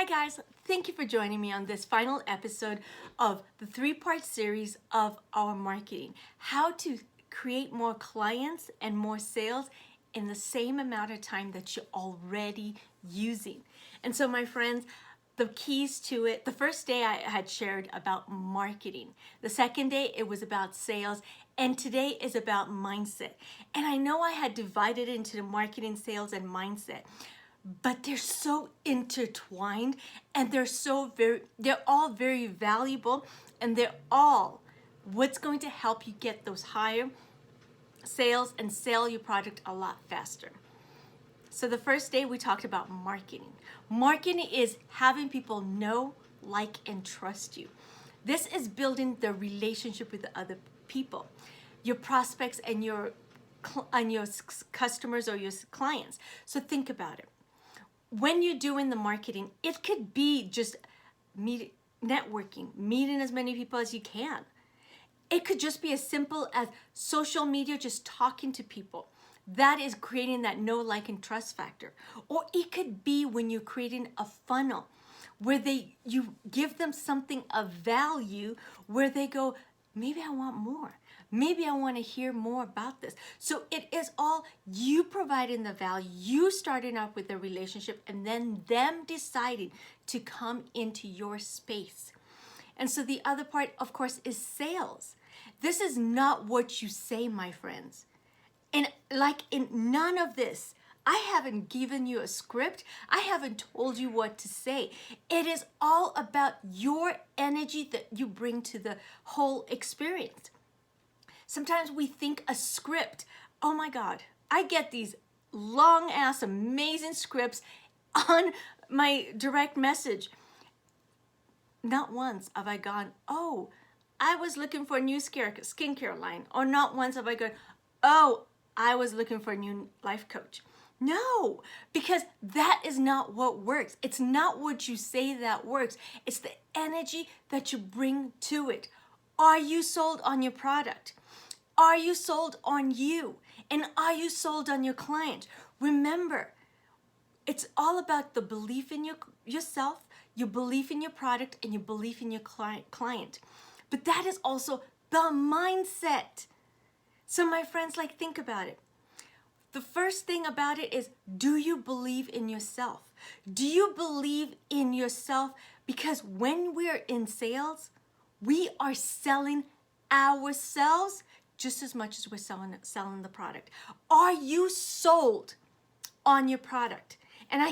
Hi guys, thank you for joining me on this final episode of the three-part series of our marketing. How to create more clients and more sales in the same amount of time that you're already using. And so my friends, the keys to it, the first day I had shared about marketing. The second day it was about sales, and today is about mindset. And I know I had divided into marketing, sales, and mindset, but they're so intertwined, and they're all very valuable, and they're all what's going to help you get those higher sales and sell your product a lot faster. So the first day we talked about marketing. Marketing is having people know, like, and trust you. This is building the relationship with the other people, your prospects and your customers or your clients. So think about it. When you're doing the marketing, it could be just networking, meeting as many people as you can. It could just be as simple as social media, just talking to people. That is creating that know, like, and trust factor. Or it could be when you're creating a funnel where you give them something of value where they go, maybe I want more. Maybe I want to hear more about this. So it is all you providing the value, you starting up with the relationship, and then them deciding to come into your space. And so the other part, of course, is sales. This is not what you say, my friends. And like in none of this, I haven't given you a script. I haven't told you what to say. It is all about your energy that you bring to the whole experience. Sometimes we think a script, oh my God, I get these long ass amazing scripts on my direct message. Not once have I gone, oh, I was looking for a new skincare line. Or not once have I gone, oh, I was looking for a new life coach. No, because that is not what works. It's not what you say that works. It's the energy that you bring to it. Are you sold on your product? Are you sold on you? And are you sold on your client? Remember, it's all about the belief in yourself, your belief in your product, and your belief in your client. But that is also the mindset. So my friends, think about it. The first thing about it is, do you believe in yourself? Do you believe in yourself? Because when we're in sales, we are selling ourselves just as much as we're selling the product. Are you sold on your product? And I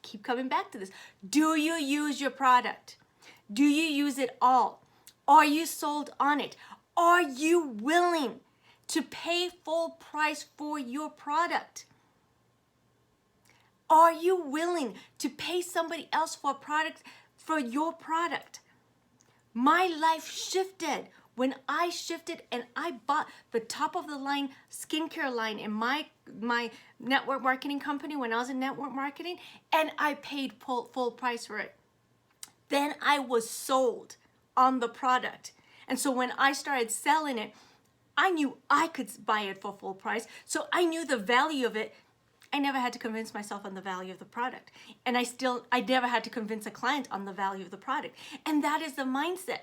keep coming back to this. Do you use your product? Do you use it all? Are you sold on it? Are you willing to pay full price for your product? Are you willing to pay somebody else for a product, for your product? My life shifted when I shifted and I bought the top of the line skincare line in my network marketing company when I was in network marketing, and I paid full price for it. Then I was sold on the product. And so when I started selling it, I knew I could buy it for full price. So I knew the value of it. I never had to convince myself on the value of the product. And I never had to convince a client on the value of the product. And that is the mindset.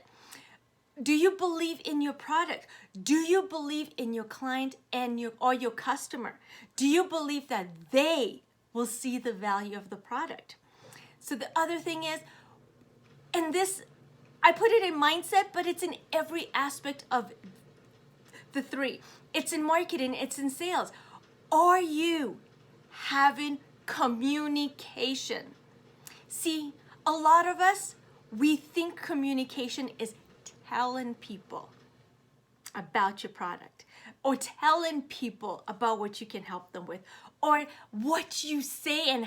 Do you believe in your product? Do you believe in your client and your customer? Do you believe that they will see the value of the product? So the other thing is, and this, I put it in mindset, but it's in every aspect of the three. It's in marketing, it's in sales. Are you having communication? See, a lot of us, we think communication is telling people about your product, or telling people about what you can help them with, or what you say and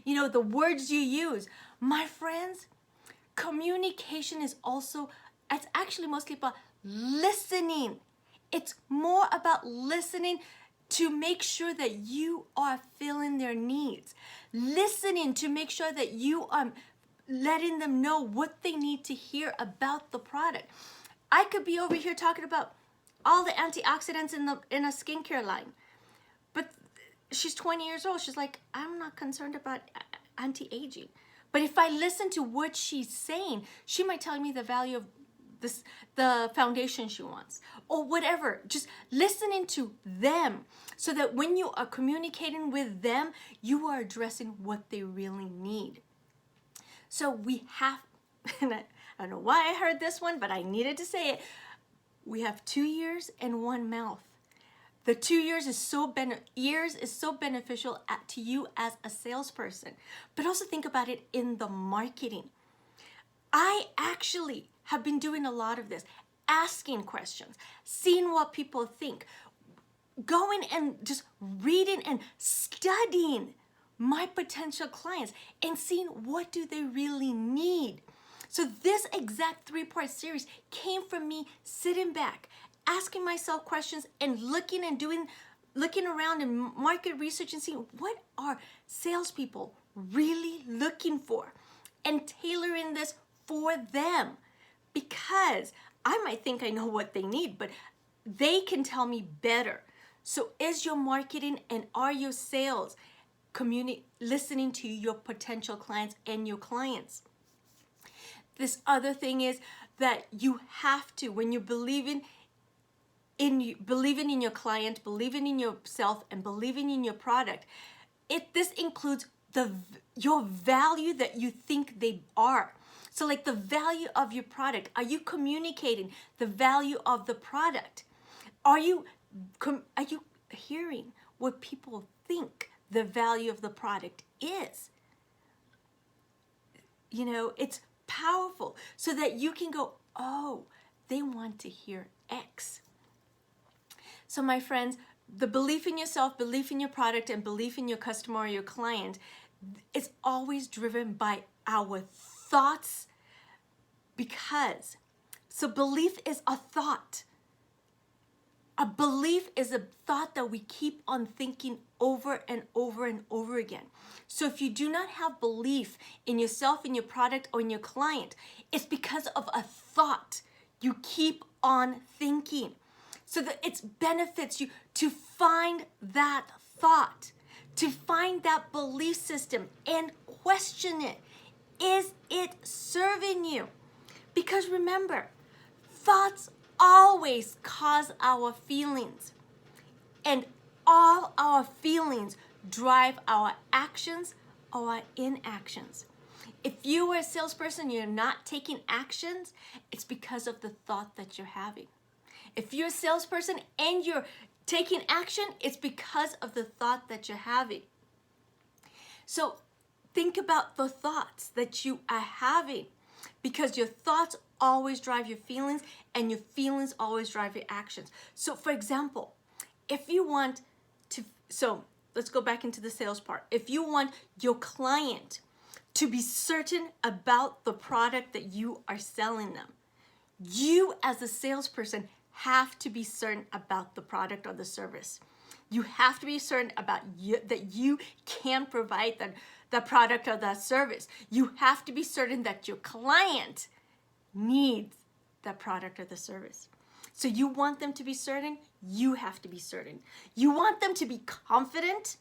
the words you use. My friends, communication is also, it's actually mostly about listening. It's more about listening to make sure that you are filling their needs. Listening to make sure that you are letting them know what they need to hear about the product. I could be over here talking about all the antioxidants in a skincare line, but she's 20 years old. She's like, I'm not concerned about anti-aging. But if I listen to what she's saying, she might tell me the value of this, the foundation she wants, or whatever. Just listening to them, so that when you are communicating with them, you are addressing what they really need. So we have, and I don't know why I heard this one, but I needed to say it. We have 2 ears and 1 mouth. The 2 ears is so beneficial to you as a salesperson. But also think about it in the marketing. I actually have been doing a lot of this, asking questions, seeing what people think, going and just reading and studying my potential clients and seeing what do they really need. So this exact 3-part series came from me sitting back, asking myself questions and looking around and market research and seeing what are salespeople really looking for, and tailoring this for them. Because I might think I know what they need, but they can tell me better. So is your marketing and are your sales listening to your potential clients and your clients? This other thing is that you have to, when you're believing in your client, believing in yourself, and believing in your product, this includes your value that you think they are. So like the value of your product. Are you communicating the value of the product? Are you hearing what people think the value of the product is? You know, it's powerful, so that you can go, oh, they want to hear X. So my friends, the belief in yourself, belief in your product, and belief in your customer or your client is always driven by our thoughts. Because, so belief is a thought. A belief is a thought that we keep on thinking over and over and over again. So if you do not have belief in yourself, in your product, or in your client, it's because of a thought you keep on thinking. So that it benefits you to find that thought, to find that belief system and question it. Is it serving you? Because remember, thoughts always cause our feelings, and all our feelings drive our actions or our inactions. If you are a salesperson, you're not taking actions, it's because of the thought that you're having. If you're a salesperson and you're taking action, it's because of the thought that you're having. So think about the thoughts that you are having, because your thoughts always drive your feelings, and your feelings always drive your actions. So for example, if you want to, so let's go back into the sales part. If you want your client to be certain about the product that you are selling them, you as a salesperson have to be certain about the product or the service. You have to be certain about that you can provide the product or the service. You have to be certain that your client needs that product or the service. So you want them to be certain, you have to be certain. You want them to be confident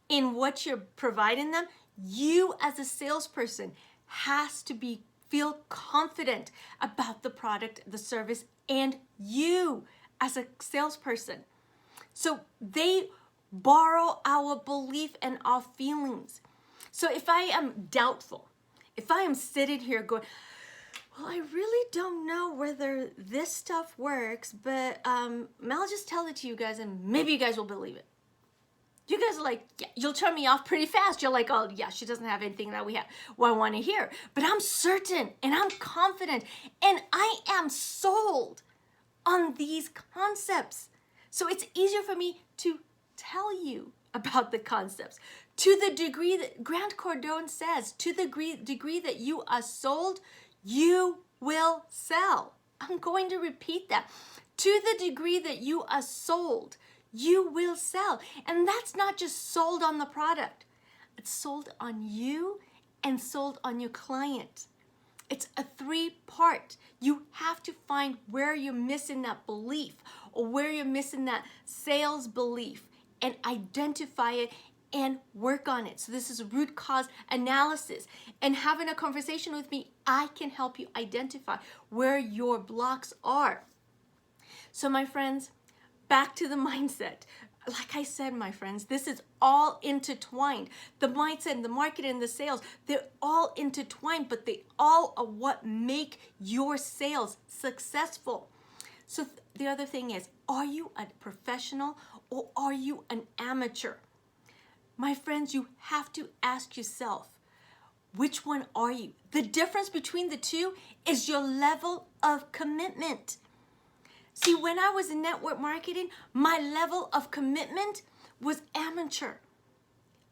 in what you're providing them. You as a salesperson has to feel confident about the product, the service, and you as a salesperson. So they borrow our belief and our feelings. So if I am doubtful, if I am sitting here going, well, I really don't know whether this stuff works, but I'll just tell it to you guys and maybe you guys will believe it. You guys are like, yeah, you'll turn me off pretty fast. You're like, oh yeah, she doesn't have anything that I want to hear. But I'm certain and I'm confident and I am sold on these concepts. So it's easier for me to tell you about the concepts. To the degree that Grant Cardone says, to the degree that you are sold, you will sell. I'm going to repeat that. To the degree that you are sold, you will sell. And that's not just sold on the product. It's sold on you and sold on your client. It's a 3-part. You have to find where you're missing that belief or where you're missing that sales belief and identify it and work on it. So this is root cause analysis. And having a conversation with me, I can help you identify where your blocks are. So my friends, back to the mindset. Like I said, my friends, this is all intertwined. The mindset and the market and the sales, they're all intertwined, but they all are what make your sales successful. So the other thing is, are you a professional or are you an amateur? My friends, you have to ask yourself, which one are you? The difference between the two is your level of commitment. See, when I was in network marketing, my level of commitment was amateur.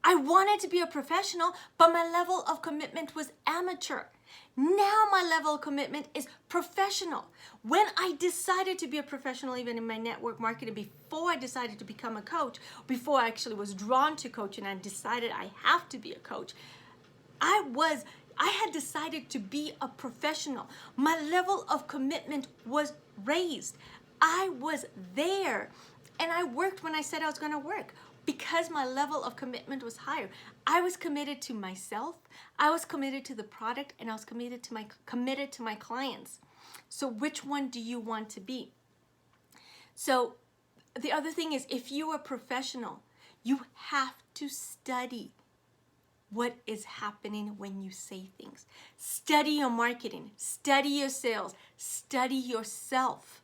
I wanted to be a professional, but my level of commitment was amateur. Now my level of commitment is professional. When I decided to be a professional, even in my network marketing, before I decided to become a coach, before I actually was drawn to coaching and decided I have to be a coach, I had decided to be a professional. My level of commitment was raised. I was there, and I worked when I said I was going to work because my level of commitment was higher. I was committed to myself, I was committed to the product, and I was committed to my clients. So which one do you want to be? So the other thing is, if you are a professional, you have to study what is happening when you say things. Study your marketing, study your sales, study yourself,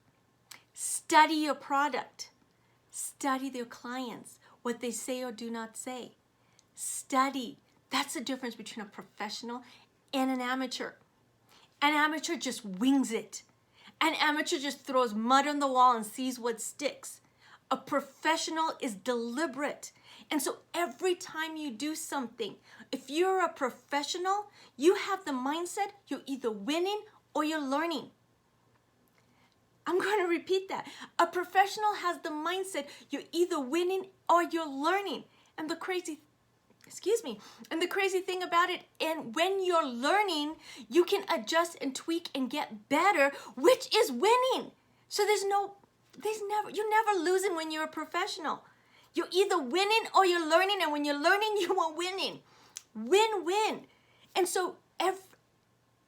study your product, study their clients, what they say or do not say. Study. That's the difference between a professional and an amateur. An amateur just wings it. An amateur just throws mud on the wall and sees what sticks. A professional is deliberate. And so every time you do something, if you're a professional, you have the mindset you're either winning or you're learning. I'm going to repeat that. A professional has the mindset you're either winning or you're learning. And the crazy thing about it, and when you're learning, you can adjust and tweak and get better, which is winning. So you're never losing when you're a professional. You're either winning or you're learning, and when you're learning, you are winning. Win-win. And so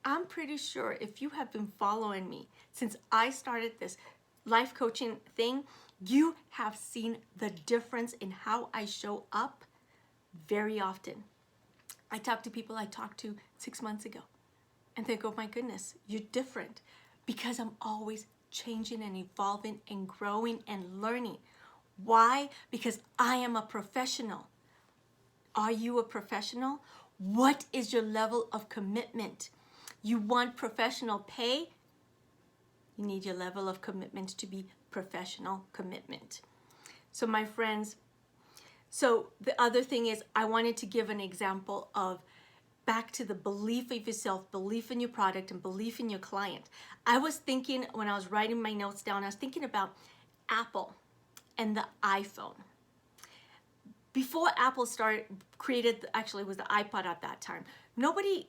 I'm pretty sure if you have been following me since I started this life coaching thing, you have seen the difference in how I show up very often. I talk to people I talked to 6 months ago, and they go, my goodness, you're different, because I'm always changing and evolving and growing and learning. Why? Because I am a professional. Are you a professional? What is your level of commitment? You want professional pay? You need your level of commitment to be professional commitment. So my friends, so the other thing is, I wanted to give an example of back to the belief of yourself, belief in your product, and belief in your client. I was thinking, when I was writing my notes down, I was thinking about Apple and the iPhone. Before Apple actually it was the iPod at that time. Nobody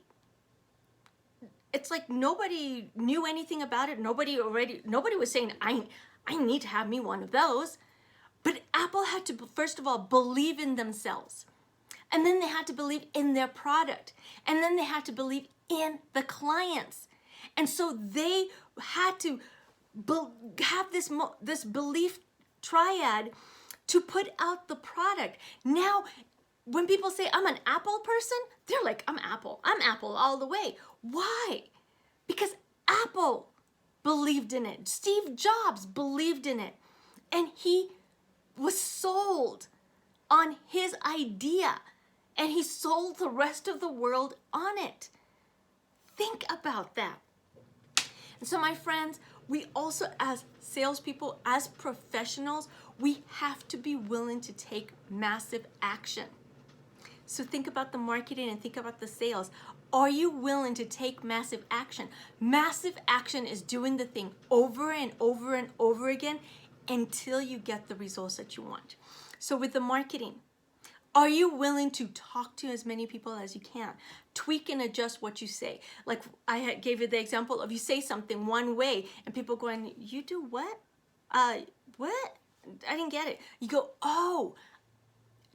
knew anything about it. Nobody was saying, I need to have me one of those. But Apple had to, first of all, believe in themselves. And then they had to believe in their product. And then they had to believe in the clients. And so they had to have this belief triad to put out the product. Now, when people say, I'm an Apple person, they're like, I'm Apple all the way. Why? Because Apple believed in it. Steve Jobs believed in it. And he was sold on his idea. And he sold the rest of the world on it. Think about that. And so, my friends, we also, as salespeople, as professionals, we have to be willing to take massive action. So think about the marketing and think about the sales. Are you willing to take massive action? Massive action is doing the thing over and over and over again until you get the results that you want. So with the marketing, are you willing to talk to as many people as you can? Tweak and adjust what you say. Like I gave you the example of, you say something one way and people going, you do what? What? I didn't get it. You go, oh,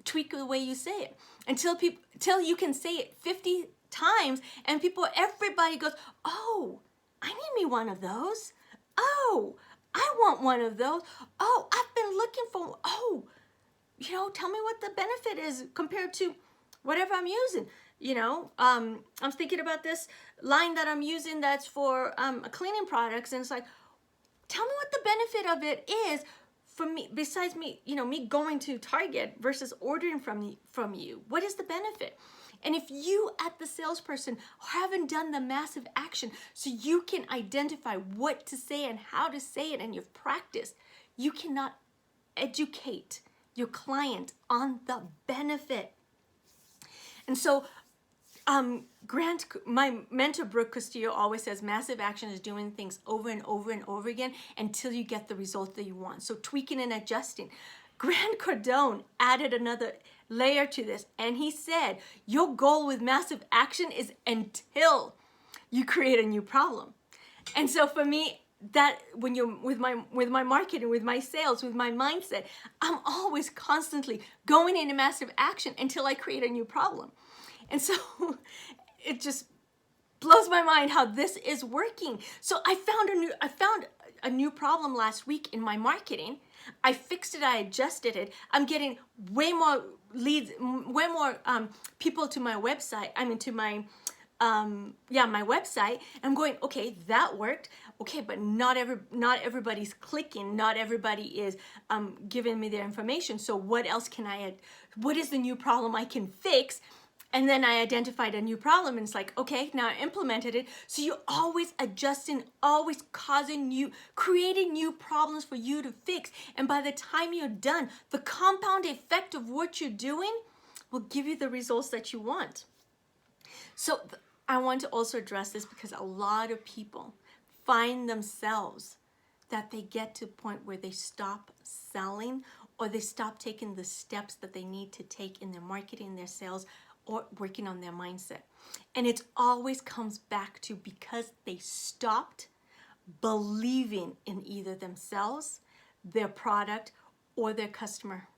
tweak the way you say it till you can say it 50 times and everybody goes, oh, I need me one of those. Oh, I want one of those. Oh, I've been looking for, oh, tell me what the benefit is compared to whatever I'm using. I'm thinking about this line that I'm using that's for cleaning products, and it's like, tell me what the benefit of it is for me, besides me, me going to Target versus ordering from you. What is the benefit? And if you, at the salesperson, haven't done the massive action so you can identify what to say and how to say it, and you've practiced, you cannot educate your client on the benefit. And so my mentor, Brooke Castillo, always says massive action is doing things over and over and over again until you get the result that you want. So tweaking and adjusting. Grant Cardone added another layer to this, and he said, your goal with massive action is until you create a new problem. And so for me, that when you're with my marketing, with my sales, with my mindset, I'm always constantly going into massive action until I create a new problem. And so it just blows my mind how this is working. So I found a new problem last week in my marketing. I fixed it, I adjusted it. I'm getting way more leads, way more people to my website. My website. I'm going, okay, that worked. Okay, but not everybody's clicking. Not everybody is giving me their information. So what else can I add? What is the new problem I can fix? And then I identified a new problem, and it's like, okay, now I implemented it. So you're always adjusting, always creating new problems for you to fix. And by the time you're done, the compound effect of what you're doing will give you the results that you want. So I want to also address this because a lot of people find themselves that they get to a point where they stop selling, or they stop taking the steps that they need to take in their marketing, their sales, or working on their mindset. And it always comes back to because they stopped believing in either themselves, their product, or their customer.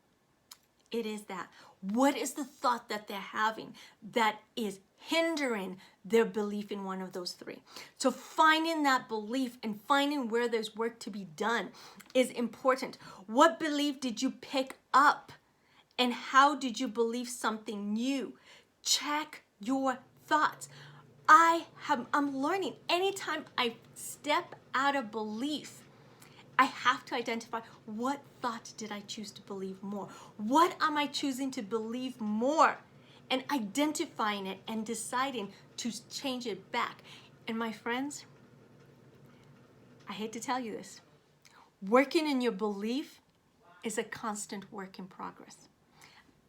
It is that. What is the thought that they're having that is hindering their belief in one of those three? So finding that belief and finding where there's work to be done is important. What belief did you pick up? And how did you believe something new? Check your thoughts. I'm learning. Anytime I step out of belief, I have to identify, what thought did I choose to believe more? What am I choosing to believe more? And identifying it and deciding to change it back. And my friends, I hate to tell you this, working in your belief is a constant work in progress.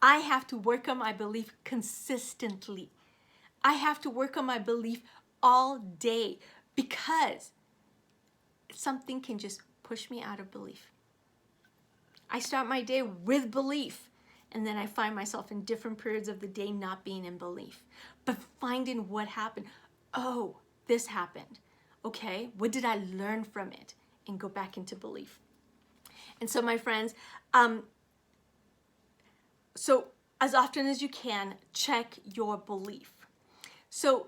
I have to work on my belief consistently. I have to work on my belief all day, because something can just push me out of belief. I start my day with belief, and then I find myself in different periods of the day not being in belief, but finding what happened. Oh, this happened. Okay, what did I learn from it? And go back into belief. And so my friends, so as often as you can, check your belief. So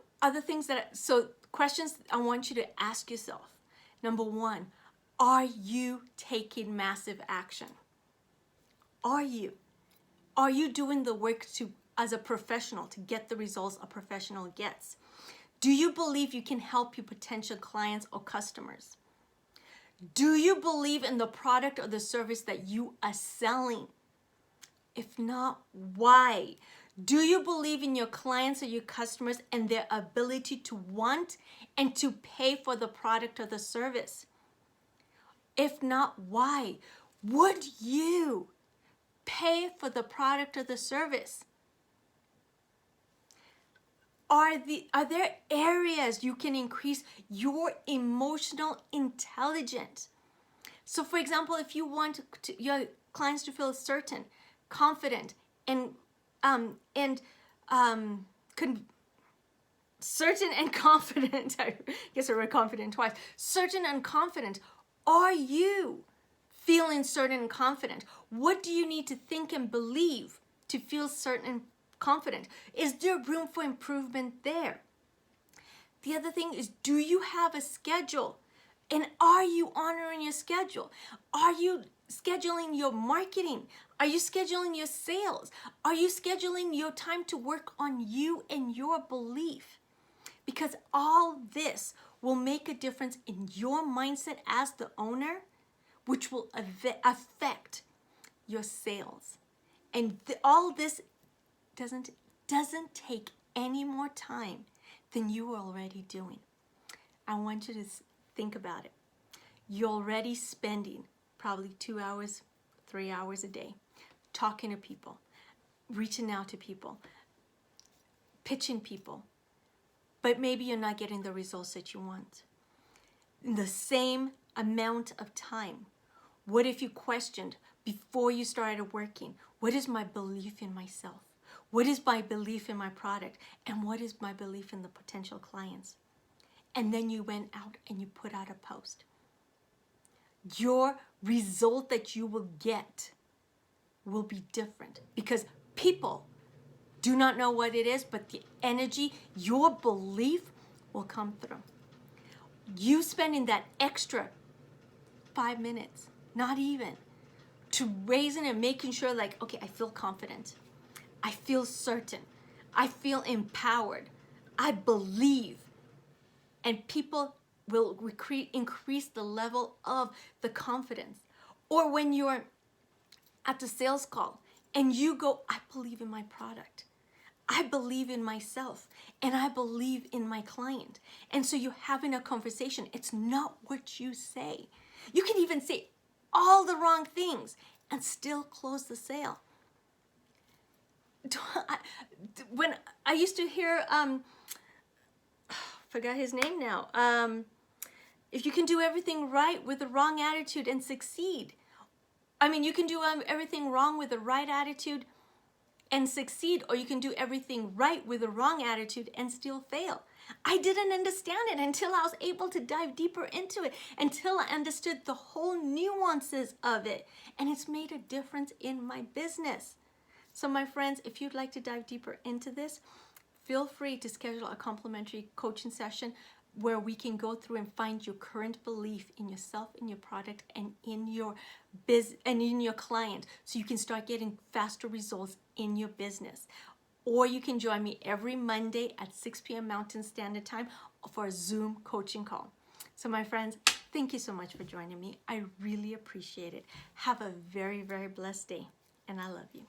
questions I want you to ask yourself. Number one, are you taking massive action? Are you? Are you doing the work as a professional to get the results a professional gets? Do you believe you can help your potential clients or customers? Do you believe in the product or the service that you are selling? If not, why? Do you believe in your clients or your customers and their ability to want and to pay for the product or the service? If not, why? Would you pay for the product or the service? Are there areas you can increase your emotional intelligence? So for example, if you want your clients to feel certain, confident, and certain and confident, I guess I read confident twice, certain and confident, are you feeling certain and confident? What do you need to think and believe to feel certain and confident? Is there room for improvement there? The other thing is, do you have a schedule? And are you honoring your schedule? Are you scheduling your marketing? Are you scheduling your sales? Are you scheduling your time to work on you and your belief? Because all this will make a difference in your mindset as the owner, which will affect your sales. And all this doesn't take any more time than you are already doing. I want you to think about it. You're already spending probably 2 hours, 3 hours a day talking to people, reaching out to people, pitching people, but maybe you're not getting the results that you want. In the same amount of time, what if you questioned before you started working, what is my belief in myself? What is my belief in my product? And what is my belief in the potential clients? And then you went out and you put out a post. Your result that you will get will be different because people do not know what it is, but the energy, your belief will come through. You spending that extra 5 minutes, not even, to raising and making sure like, okay, I feel confident. I feel certain. I feel empowered. I believe. And people will increase the level of the confidence. Or when you're at the sales call and you go, I believe in my product. I believe in myself and I believe in my client. And so you're having a conversation. It's not what you say. You can even say all the wrong things and still close the sale. When I used to hear, forgot his name now. If you can do everything right with the wrong attitude and succeed. I mean, you can do everything wrong with the right attitude and succeed, or you can do everything right with the wrong attitude and still fail. I didn't understand it until I was able to dive deeper into it, until I understood the whole nuances of it. And it's made a difference in my business. So my friends, if you'd like to dive deeper into this, feel free to schedule a complimentary coaching session where we can go through and find your current belief in yourself, in your product, and in your business and in your client, so you can start getting faster results in your business. Or you can join me every Monday at 6 p.m. Mountain Standard Time for a Zoom coaching call. So my friends, thank you so much for joining me. I really appreciate it. Have a very, very blessed day, and I love you.